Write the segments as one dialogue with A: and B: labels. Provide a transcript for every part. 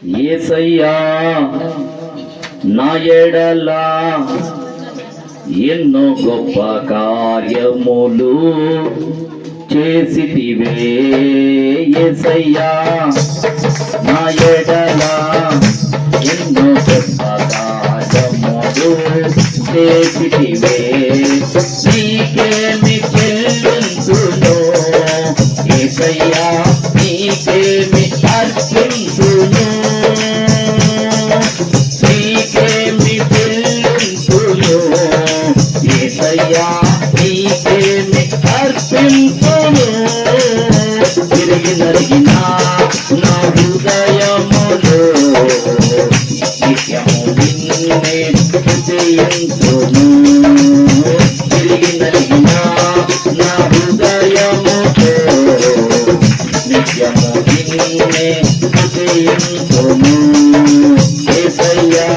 A: యేసయ్యా నా ఎడల ఎన్నో గొప్ప కార్యములు చేసితివే. యేసయ్యా నా ఎడల ఎన్నో గొప్ప కార్యములు చేసితివే. నీకేమి చెల్లించును యేసయ్యా, నీకేమి అర్పించును, నీకేమి చెల్లించును యేసయ్యా, నీకేమి అర్పించును. తిరిగి నరిగిన నా హృదయములో నిత్యము నిన్నే స్తుతించును. తిరిగి నరిగిన నా హృదయములో నిత్యము నిన్నే స్తుతించును. యేసయ్యా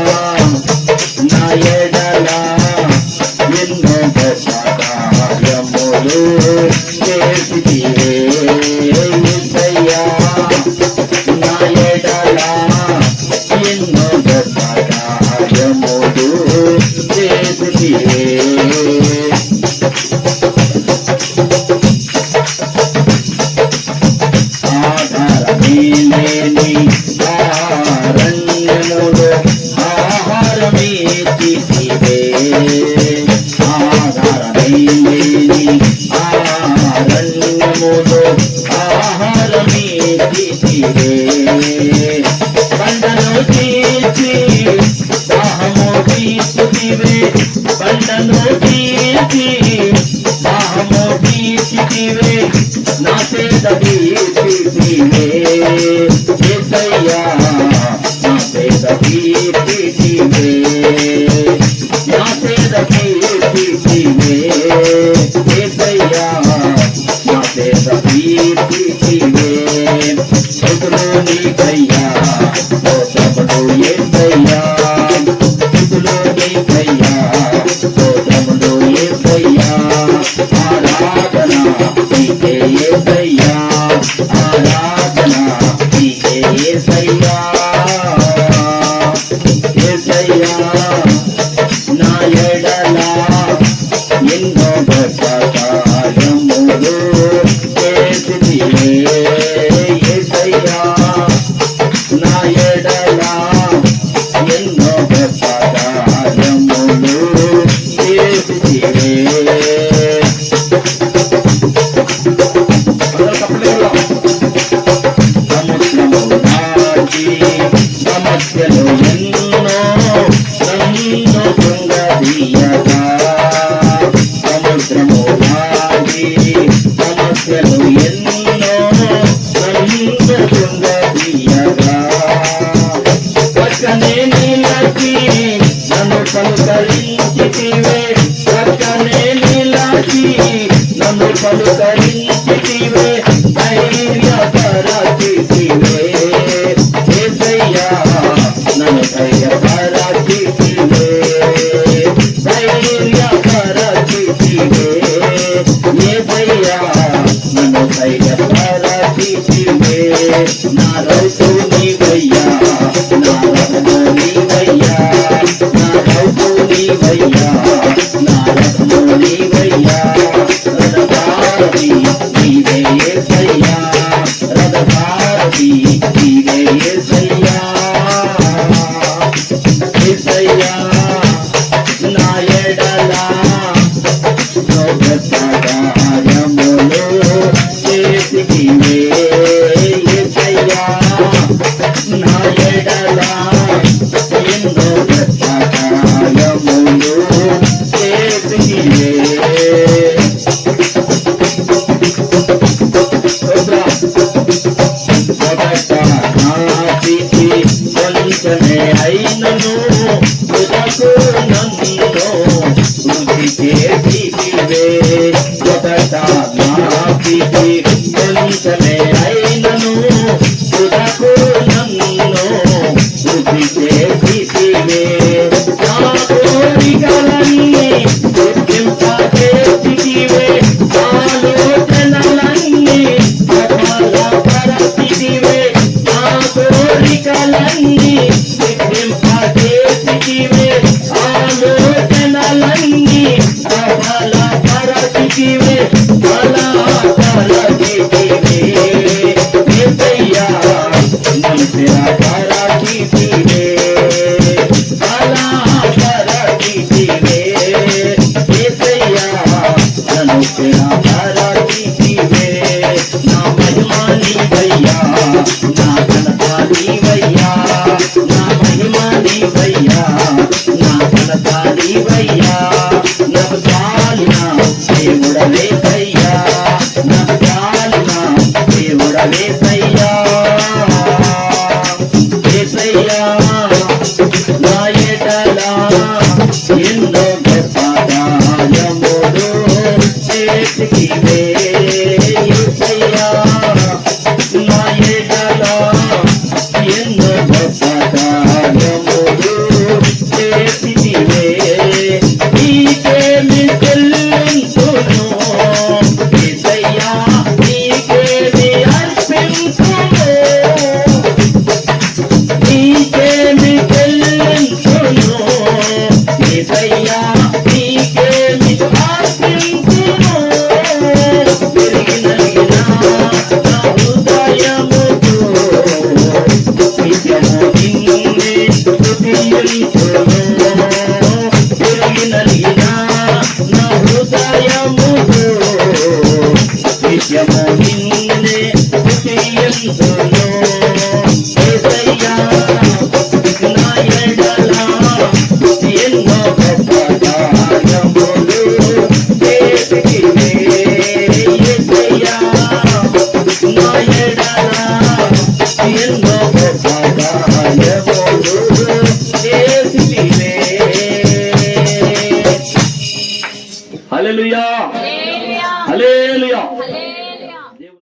A: నా ఎడల ఎన్నో గొప్ప కార్యములు చేసితివే. యేసయ్యా నా ఎడల ఎన్నో గొప్ప కార్యములు చేసితివే. ఆధారమేలేని అరణ్యములో ఆహారమిచ్చితివే. ఆధారమేలేని అరణ్యములో ఆహారమిచ్చితివే. పంటను తీర్చి దాహము తీర్చితివే. పంటను తీర్చి దాహము తీర్చితివే. నా పేద తీర్చితివే. యేసయ్యా నా పేద తీర్చితివే. నా పేద తీర్చితివే. యేసయ్యా నా పేద తీర్చితివే. స్తుతులు నీకయ్యా, స్తోత్రములు యేసయ్యా. స్తుతులు నీకయ్యా, స్తోత్రములు యేసయ్యా. ఆరాధన నీకే యేసయ్యా, ఆరాధన నీకే యేసయ్యా. యేసయ్యా నా ఎడల ఎన్నో గొప్ప కార్యములు చేసితివే. యేసయ్యా నా ఎడల ఎన్నో గొప్ప కార్యములు చేసితివే. సముద్రము దాటి సమస్యలు ఎన్నో నన్ను కృంగదీయగా. సముద్రము దాటి సమస్యలు ఎన్నో నన్ను కృంగదీయగా. పక్కనే నిలచి నన్ను పలుకరించితివే. పక్కనే నిలచి నన్ను పలుకరించితివే. ధైర్యపరచితివే. యేసయ్యా నన్ను ధైర్యపరచితివే. ధైర్యపరచితివే. యేసయ్యా నన్ను ధైర్యపరచితివే. నా రౌతు నీవయ్యా, నా రథము నీవయ్యా. నా రౌతు నీవయ్యా, నా రథము నీవయ్యా. రథసారథి నీవే యేసయ్యా, రథసారథి నీవే యేసయ్యా. యేసయ్యా నా ఎడల ఎన్నో గొప్ప కార్యములు చేసితివే. యేసయ్యా నా ఎడల ఎన్నో గొప్ప కార్యములు చేసితివే. మొదట నా స్థితి కొంచెమే అయినను తుదకు నన్ను వృద్ధి చేసితివే. మొదట నా స్థితి కొంచెమే అయినను తుదకు నన్ను వృద్ధి చేసితివే. నా కోరికలన్నీ గుర్తింపచేసితివే. ఆలోచనలన్నీ సఫలపరచితివే. నా కోరికలన్నీ నిన్నే స్తుతింతును యేసయ్యా నా ఎడల ఎన్నో గొప్ప కార్యములు చేసితివే యేసయ్యా నా ఎడల ఎన్నో గొప్ప కార్యములు చేసితివే. హల్లెలూయా హల్లెలూయా.